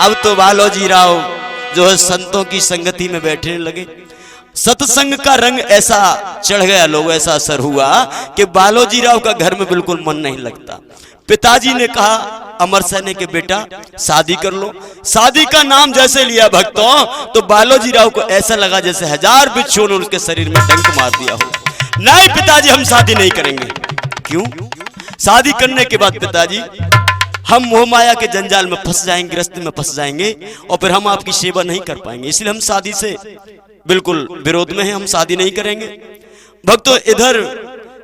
अब तो बालोजी राव जो है संतों की संगति में बैठने लगे। सत्संग का रंग ऐसा चढ़ गया, लोग ऐसा असर हुआ कि बालोजी राव का घर में बिल्कुल मन नहीं लगता। पिताजी ने कहा अमर सैनी के बेटा शादी कर लो। शादी का नाम जैसे लिया भक्तों तो बालोजी राव को ऐसा लगा जैसे 1000 बिच्छू ने उसके शरीर में डंक मार दिया हो। नहीं पिताजी, हम शादी नहीं करेंगे। क्यों? शादी करने के बाद पिताजी हम मोह माया के जंजाल में फंस जाएंगे, गृहस्थी में फंस जाएंगे और फिर हम आपकी सेवा नहीं कर पाएंगे, इसलिए हम शादी से बिल्कुल विरोध में हैं, हम शादी नहीं करेंगे। भक्तों इधर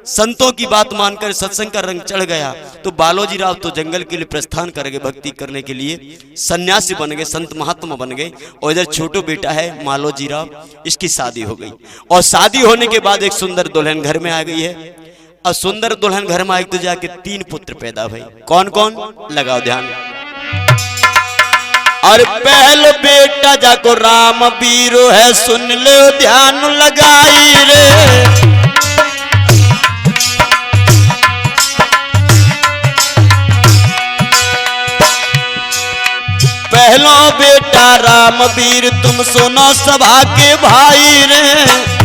संतों की बात मानकर सत्संग का रंग चढ़ गया तो बालोजी राव तो जंगल के लिए प्रस्थान कर गए, भक्ति करने के लिए सन्यासी बन गए, संत महात्मा बन गए। और इधर छोटो बेटा है मालोजी राव, इसकी शादी हो गई। और शादी होने के बाद एक सुंदर दुल्हन घर में आ गई है। और सुंदर दुल्हन घर में आई तो जाके 3 पुत्र पैदा भई। कौन कौन? लगाओ ध्यान। और पहले बेटा जाको राम बीरो है, सुन ले ध्यान लगाई रे। पहलो बेटा राम वीर तुम सुनो सभा के भाई रे।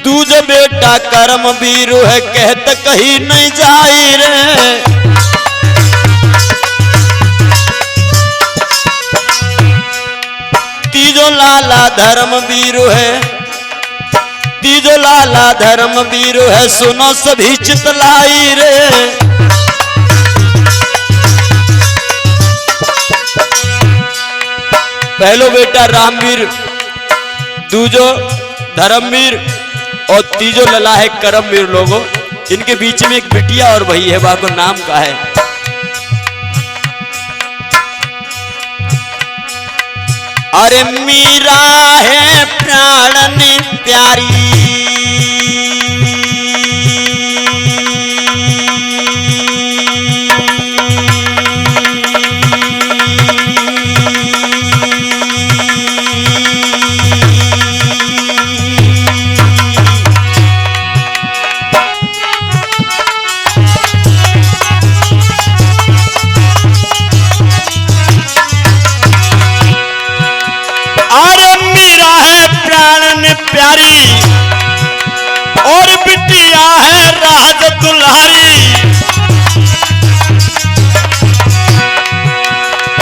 दूजा बेटा कर्म वीरू है, कहत कहीं नहीं जाई रे। तीजो लाला धर्म वीरू है, तीजो लाला धर्म वीरू है, सुनो सभी चितलाई रे। पहलो बेटा रामवीर, दूजो धर्मवीर और तीजो लला है करमवीर। लोगों इनके बीच में एक बिटिया और भाई है, बाको नाम का है। अरे मीरा है प्राणन प्यारी, प्यारी और बिटिया है राज दुल्हारी।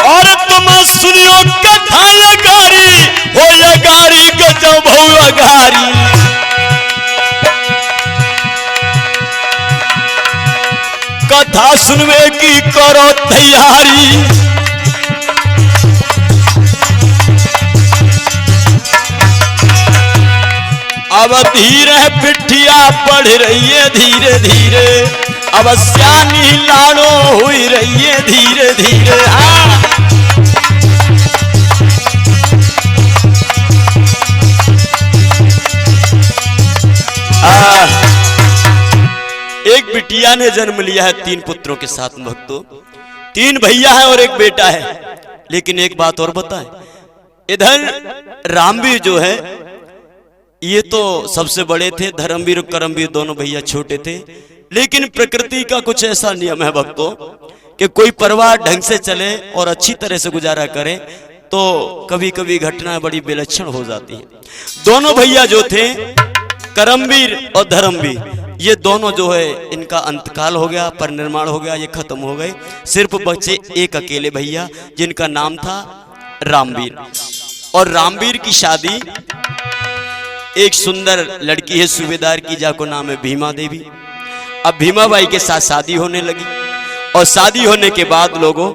और तुम सुनियो कथा ये गारी हो, ये गारी गजब हो गारी। कथा सुनवे की करो तैयारी। अब धीरे बिटिया बढ़ रही है धीरे धीरे, अब सियानी लाड़ो हुई रही है धीरे धीरे। एक बिटिया ने जन्म लिया है 3 पुत्रों के साथ। भक्तों 3 भैया है और एक बेटा है। लेकिन एक बात और बताएं, इधर रामवीर जो है ये तो सबसे बड़े थे, धर्मवीर और करमवीर दोनों भैया छोटे थे। लेकिन प्रकृति का कुछ ऐसा नियम है भक्तों कि कोई परिवार ढंग से चले और अच्छी तरह से गुजारा करे तो कभी कभी घटनाएं बड़ी विलक्षण हो जाती हैं। दोनों भैया जो थे करमवीर और धर्मवीर, ये दोनों जो है इनका अंतकाल हो गया, परिनिर्वाण हो गया, ये खत्म हो गए। सिर्फ बचे एक अकेले भैया जिनका नाम था रामवीर। और रामवीर की शादी एक सुंदर लड़की है सूबेदार की, जाको नाम है भीमा देवी। अब भीमा बाई के साथ शादी होने लगी और शादी होने के बाद लोगों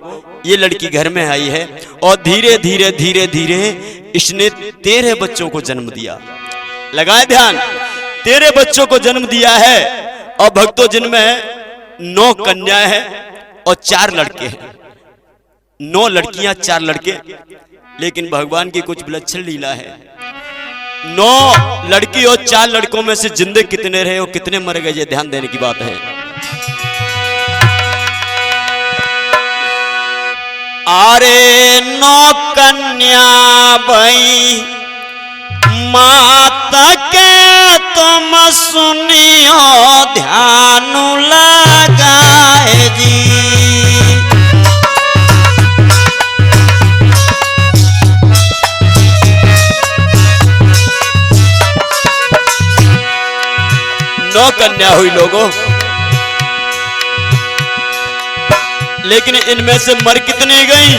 ये लड़की घर में आई है और धीरे धीरे धीरे धीरे इसने 13 बच्चों को जन्म दिया। लगाए ध्यान, 13 बच्चों को जन्म दिया है। और भक्तों जिनमें 9 कन्याएं हैं और 4 लड़के हैं। 9 लड़कियां 4 लड़के। लेकिन भगवान की कुछ विलक्षण लीला है। 9 लड़की और 4 लड़कों में से जिंदे कितने रहे और कितने मर गए, ये ध्यान देने की बात है। अरे 9 कन्या भई माता के तुम सुनियो ध्यान लगाए जी। नौ कन्या हुई लोगों, लेकिन इनमें से मर कितनी गई?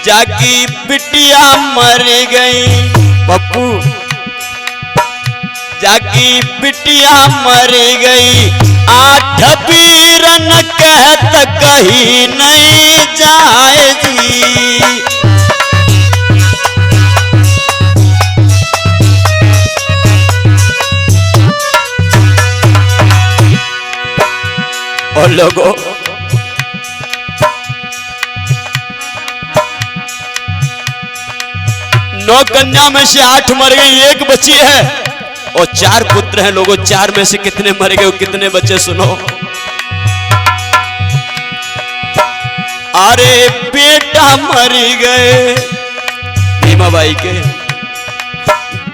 जाकी बिटिया मर गई पप्पू, जाकी बिटिया मर गई। 8 वीरन कहत कहीं नहीं जाए जी। और लोगों, नौ कन्या में से 8 मर गई, 1 बची है और 4 पुत्र हैं लोगों। 4 में से कितने मर गए, कितने बचे सुनो। अरे बेटा मर गए भीमाबाई के,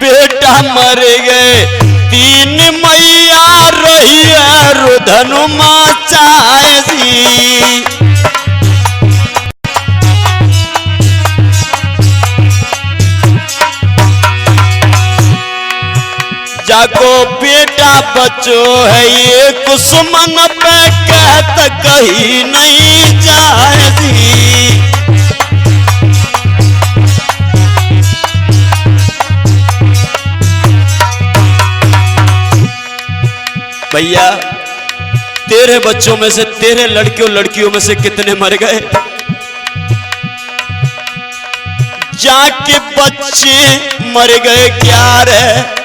बेटा मर गए। 3 मैया रही है रुधन मचाए जी। जाको बेटा बचो है ये कुसुमन पे कहत कहीं नहीं जाए जी। भैया 13 बच्चों में से 13 लड़कियों में से कितने मर गए? जाके बच्चे मर गए 11,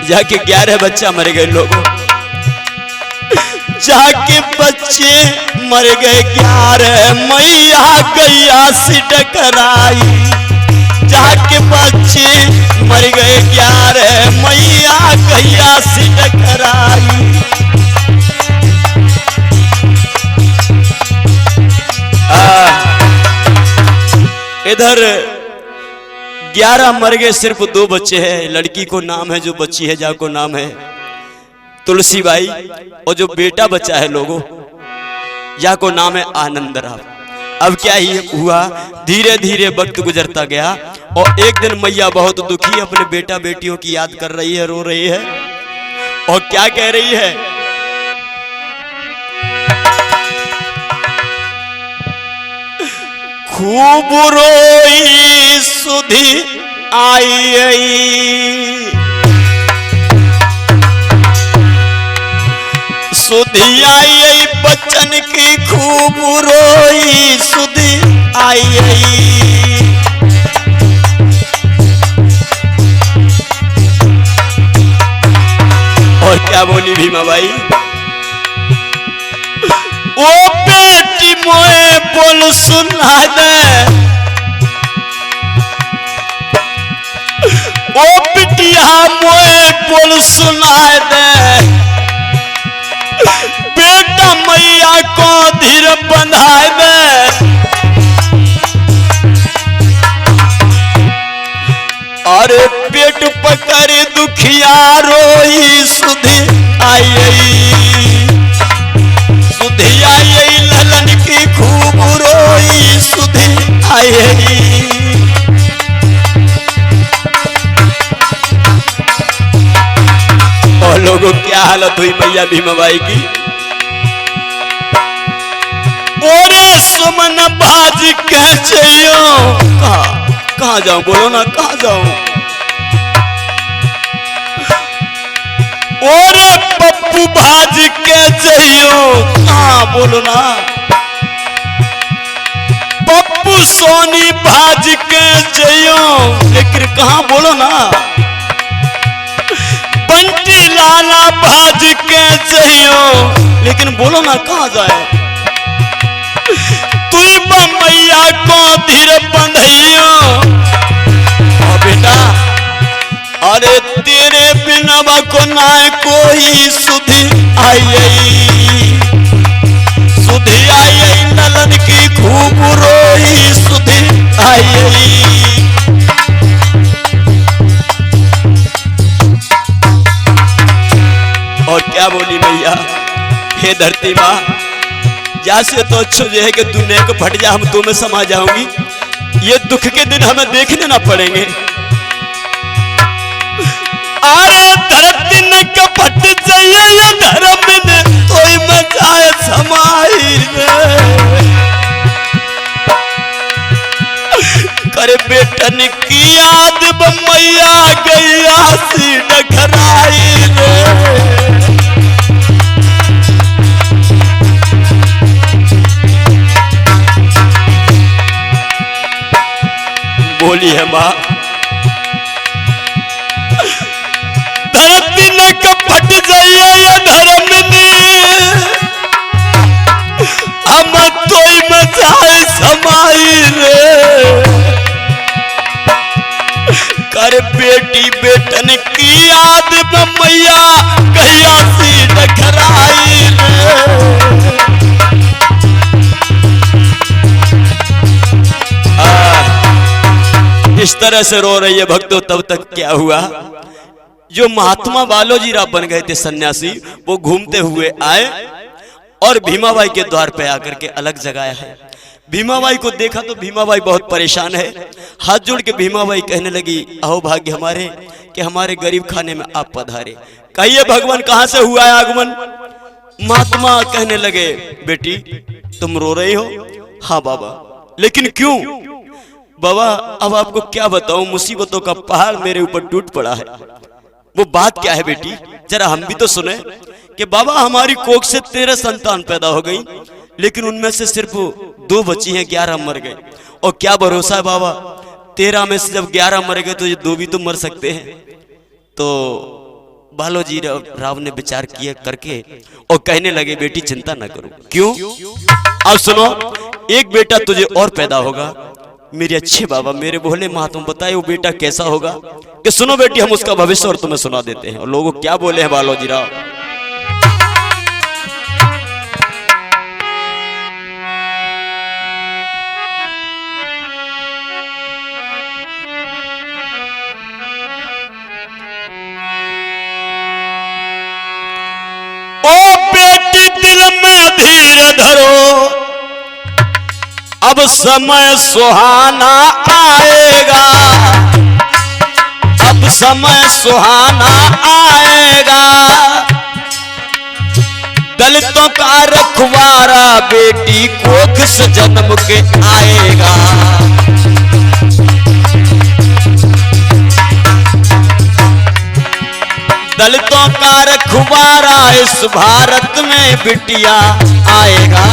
जाके 11 बच्चा मर गए लोगों। जाके बच्चे मर गए 11, मैया गैया से टकराई। जाके बच्चे मर गए 11, मैया गैया से टकराई। इधर 11 मर गए, सिर्फ 2 बच्चे हैं। लड़की को नाम है जो बच्ची है, जाको नाम है तुलसीबाई, और जो बेटा बचा है लोगों, जाको नाम है आनंदराव। अब क्या ही हुआ, धीरे धीरे वक्त गुजरता गया और एक दिन मैया बहुत दुखी अपने बेटा बेटियों की याद कर रही है, रो रही है और क्या कह रही है? खूब रोई सुधी आई, सुधी आई बच्चन की खूब रोई सुधी आई। और क्या बोली भीमाबाई? ओ बेटी मोए बोल सुना दे, ओ बिटिया मोए बोल सुना दे। बेटा मैया को धीर बंधाए दे। अरे पेट पकड़ दुखिया रोई सुधी आई, सुधी आई ललन की खूब रोई सुधी आई। और लोगों क्या हालत हुई मैया भीमाबाई की? ओरे सुमन बाज कैसे कहाँ जाऊं, बोलो ना कहाँ जाऊं? ओरे पप्पू भाज कैसे कहाँ, बोलो ना? पप्पू सोनी भाज कैसे, लेकिन कहाँ, बोलो ना? बंटी लाला भाज कैसे, लेकिन बोलो ना कहाँ जाए? तुई मैया को धीर बंधइयो बेटा। अरे तेरे बिना को ना कोई सुधी आई, सुधी आई ललन की खूब रोई सुधी आई। कहती माँ जैसे तो अच्छा जो है कि दुनिया को फट जा, हम तुम्हें समा जाऊंगी, ये दुख के दिन हमें देखने ना पड़ेंगे। अरे धरती ने कपट जाइए धर्म ने कोई मचाए समाई रे, करे बेटन की याद मैया गैया सी डखराई रे। बोली है माँ धरती न कपट जाइए धर्म ने हम तो मचाए समाई रे, कर बेटी बेटन की याद मैया कहिया सी डखराई रे। इस तरह से रो रही है भक्तों। तब तक क्या हुआ, जो महात्मा बालोजीराव बन गए थे सन्यासी, वो घूमते हुए आए और भीमाबाई के द्वार पे आकर के अलग जगाया है। भीमाबाई को देखा तो भीमाबाई बहुत परेशान है। हाथ जोड़ के भीमाबाई कहने लगी, अहो भाग्य हमारे कि हमारे गरीब खाने में आप पधारे, कहिए भगवान कहां से हुआ है आगमन। महात्मा कहने लगे, बेटी तुम रो रही हो? हाँ बाबा। लेकिन क्यों? बाबा अब आपको क्या बताऊं, मुसीबतों का पहाड़ मेरे ऊपर टूट पड़ा है। वो बात क्या है बेटी, जरा हम भी तो सुने। कि बाबा हमारी कोख से 13 संतान पैदा हो गई, लेकिन उनमें से सिर्फ 2 बची हैं, 11 मर गए। और क्या भरोसा है बाबा, 13 में से जब 11 मर गए तो ये 2 भी तो मर सकते हैं। तो बालोजीराव ने विचार किया करके और कहने लगे, बेटी चिंता ना करो। क्यों? अब सुनो, एक बेटा तुझे और पैदा होगा। मेरे अच्छे बाबा, मेरे भोले महात्मा, बताए वो बेटा कैसा होगा? कि सुनो बेटी, हम उसका भविष्य और तुम्हें सुना देते हैं। और लोगों क्या बोले हैं बालोजीराव। ओ बेटी दिल में धीरे धरो, अब समय सुहाना आएगा, अब समय सुहाना आएगा। दलितों का रखवारा बेटी कोख से जन्म के आएगा। दलितों का रखवारा इस भारत में बिटिया आएगा।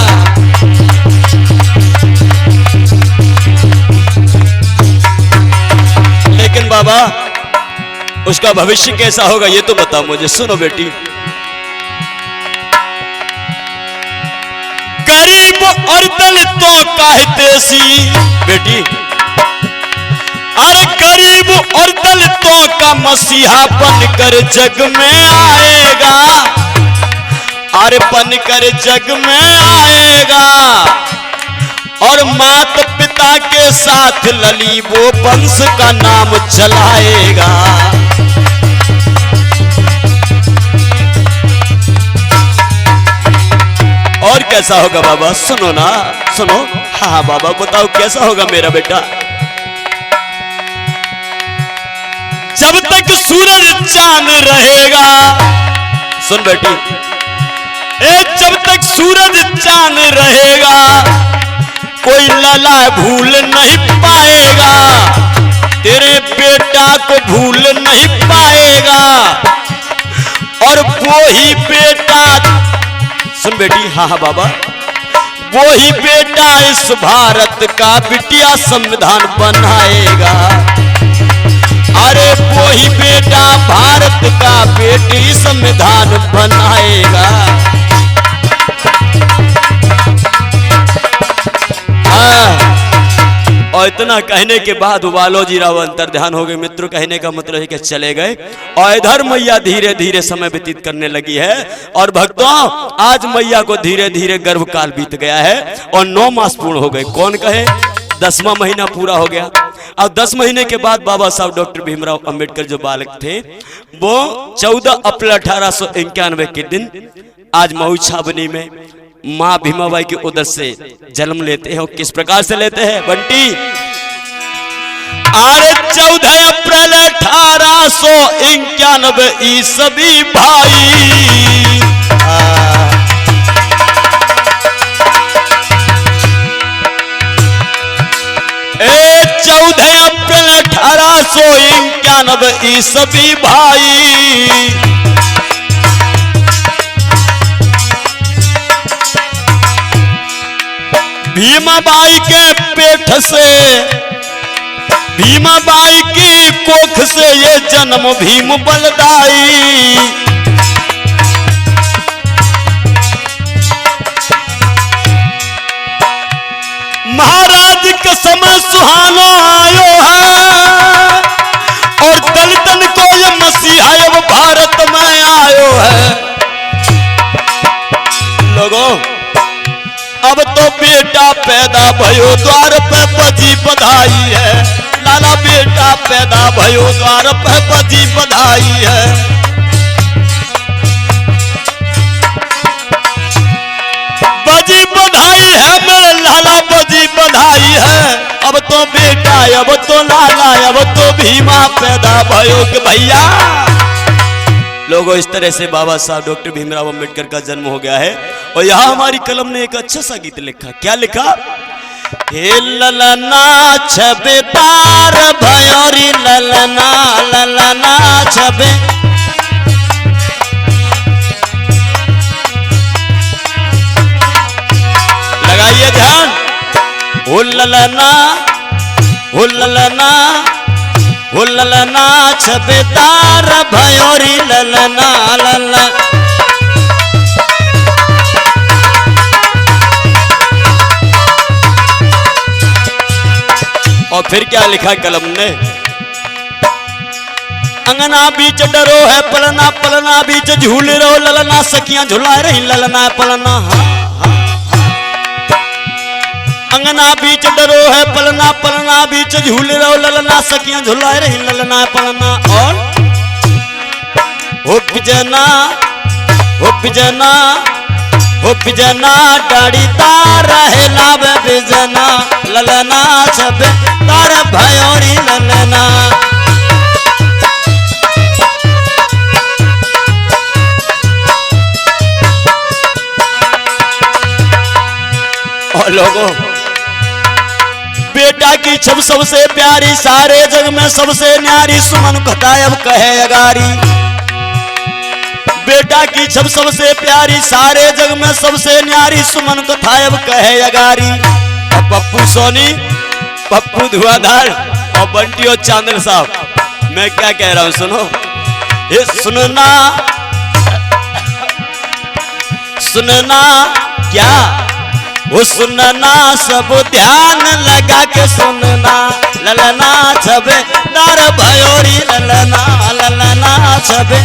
लेकिन बाबा उसका भविष्य कैसा होगा ये तो बताओ मुझे। सुनो बेटी, गरीब और दलितों का हितैषी बेटी, अरे गरीब और दलितों का मसीहा बनकर जग में आएगा। अरे बनकर जग में आएगा और माता पिता के साथ लली वो वंश का नाम चलाएगा। और कैसा होगा बाबा? सुनो ना, सुनो। हाँ बाबा बताओ कैसा होगा मेरा बेटा? जब तक सूरज चांद रहेगा, सुन बेटी, जब तक सूरज चांद रहेगा कोई लला भूल नहीं पाएगा, तेरे बेटा को भूल नहीं पाएगा। और वो ही बेटा, सुन बेटी, हाँ हाँ बाबा, वो ही बेटा इस भारत का बिटिया संविधान बनाएगा। अरे वो ही बेटा भारत का बेटी संविधान बनाएगा। और इतना कहने के बाद बालोजीराव अंतर्ध्यान हो गए। मित्रों कहने का मतलब है कि चले गए और इधर मैया धीरे धीरे समय व्यतीत करने लगी है। और भक्तों आज मैया को धीरे धीरे गर्भकाल बीत गया है और 9 मास पूर्ण हो गए। कौन कहे 10वां महीना पूरा हो गया। अब 10 महीने के बाद बाबा साहब डॉक्टर भीमराव अंबेडकर जो बालक थे वो 14 अप्रैल 1891 के दिन आज मऊ छावनी में माँ भीमाबाई के उदर से जन्म लेते हैं। और किस प्रकार से लेते हैं बंटी? अरे 14 अप्रैल 1891 ईस्वी भाई, 14 अप्रैल 1891 ईस्वी भाई, भीमाबाई के पेट से, भीमाबाई की कोख से ये जन्म भीम बलदाई। महाराज कसम सुहाना आयो है और दलितन को ये मसीहा अब भारत में आयो है। लोगों अब तो बेटा पैदा भयो द्वार पे बजी बधाई है। लाला बेटा पैदा भयो द्वार पे बजी बधाई है। बजी बधाई है मेरे लाला, बजी बधाई है। अब तो बेटा, अब तो लाला, अब तो भीमा पैदा भयो कि भैया। लोगों इस तरह से बाबा साहब डॉक्टर भीमराव अंबेडकर का जन्म हो गया है। और यहाँ हमारी कलम ने एक अच्छा सा गीत लिखा। क्या लिखा? हे ललना छबेदार भयोरी ललना, ललना छबे, लगाइए ध्यान। हो ललना, हो ललना, हो ललना छबेदार भयोरी ललना, ललना। और फिर क्या लिखा कलम ने? अंगना बीच डरो है पलना, पलना बीच झूल रहो ललना, सखियां झुला रही ललना पलना। अंगना बीच डरो है पलना, पलना बीच झूल रहो ललना, सखियां झुला रही ललना पलना। और हो बिजना, हो बिजना, हो बिजना डाड़ी तार है लाभ बिजना, ललना छबे तार भयोरी ललना। और लोगों बेटा की छब सबसे प्यारी, सारे जग में सबसे न्यारी, सुमन घटायब कहे अगारी। बेटा की छब सबसे प्यारी, सारे जग में सबसे न्यारी, सुमन कथायब कहे अगारी। पप्पू सोनी, पप्पू धुआंधार और बंटी और चांदल साहब, मैं क्या कह रहा हूं सुनो। ये सुनना, सुनना क्या? वो सुनना सब ध्यान लगा के सुनना, ललना छबे दार भयोरी ललना, ललना छबे।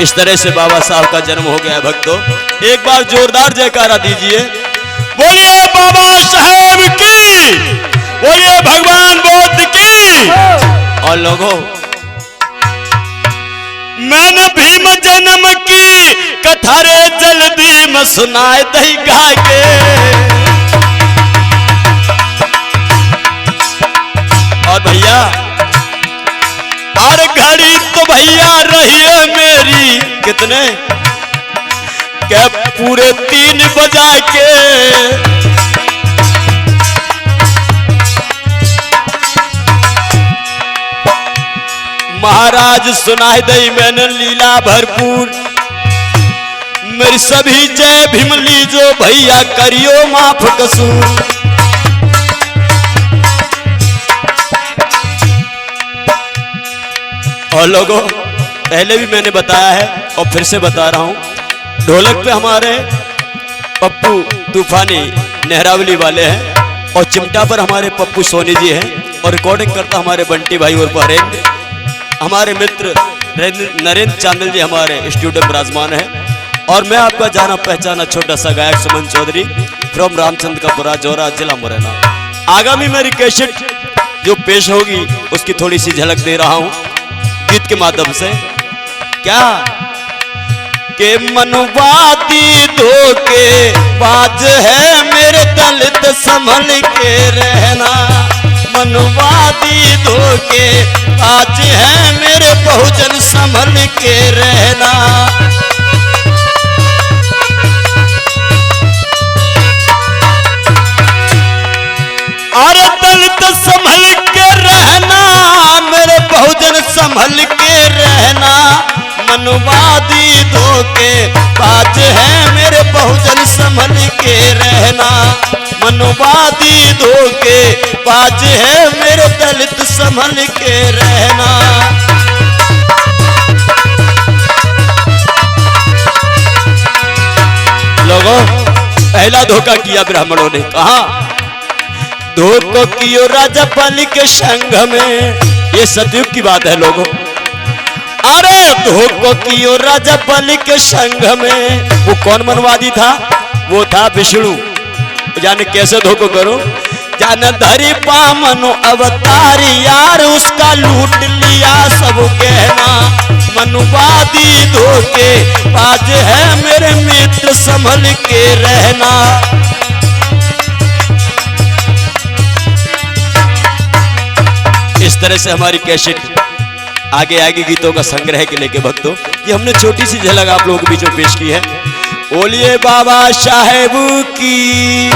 इस तरह से बाबा साहब का जन्म हो गया है भक्तों। एक बार जोरदार जयकारा दीजिए। बोलिए बाबा साहब की, बोलिए भगवान बुद्ध की। और लोगों मैंने भीम जन्म की कथा रे जल्दी में सुनाए दही गा के। और भैया और घड़ी तो भैया रही है मेरी कितने क्या पूरे 3 बजा के। महाराज सुनाई दई मैंने लीला भरपूर, मेरी सभी जय भीम लीजो भैया करियो माफ कसूर। और लोगों पहले भी मैंने बताया है और फिर से बता रहा हूं, ढोलक पे हमारे पप्पू तूफानी नेहरावली वाले हैं और चिमटा पर हमारे पप्पू सोनी जी हैं और रिकॉर्डिंग करता हमारे बंटी भाई और हरेंद्र। हमारे मित्र नरेंद्र चांदल जी हमारे स्टूडियो में विराजमान है। और मैं आपका जाना पहचाना छोटा सा गायक सुमन चौधरी फ्रॉम रामचंद्रपुरा जोरा जिला मुरैना। आगामी मेरी कैसेट जो पेश होगी उसकी थोड़ी सी झलक दे रहा हूँ। गीत के माध्यम से क्या के मनवादी धोखे बाज है मेरे दलित संभल के रहना, मनवादी धोखे बाज है मेरे बहुजन संभल के रहना। अरे दलित संभल के रहना मेरे बहुजन संभल के रहना, मनवादी धोखे बाज है मेरे बहुजन संभल के रहना, मनवादी धोखे बाज है मेरे दलित संभल के रहना। लोगों पहला धोखा किया ब्राह्मणों ने, कहा धोखा कियो राजा बलि के संग में, ये सतयुग की बात है लोगों। अरे धोखा कियो राजा बलि के संग में, वो कौन मनवादी था? वो था विष्णु। जाने कैसे धोखा करो, जाने धरी पामनो अवतार यार उसका लूट लिया सब गहना, मनवादी धोखे बाज है मेरे मित्र संभल के रहना। इस तरह से हमारी कैसेट आगे आगे गीतों का संग्रह के लेके भक्तों, ये हमने छोटी सी झलक आप लोगों के बीच में पेश की है। बोलिए बाबा साहेब की।